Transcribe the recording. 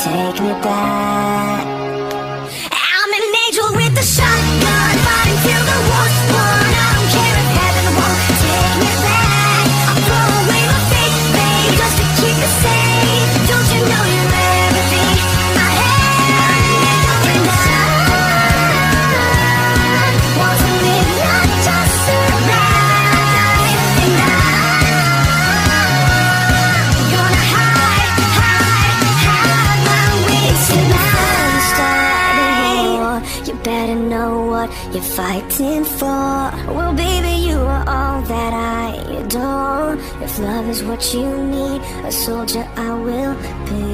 take me back. I'm an angel with a shotgun, fighting till the war's won. I don't care if heaven won't take me back. I'll throw away my faith, babe, just to keep it safe. Don't you know you're everything I have? And I want to live, not just survive. And I'm gonna hide my wings tonight. Starting war, you better know what you're fighting for. Well, baby, you are all that I adore. If love is what you need, a soldier I will be.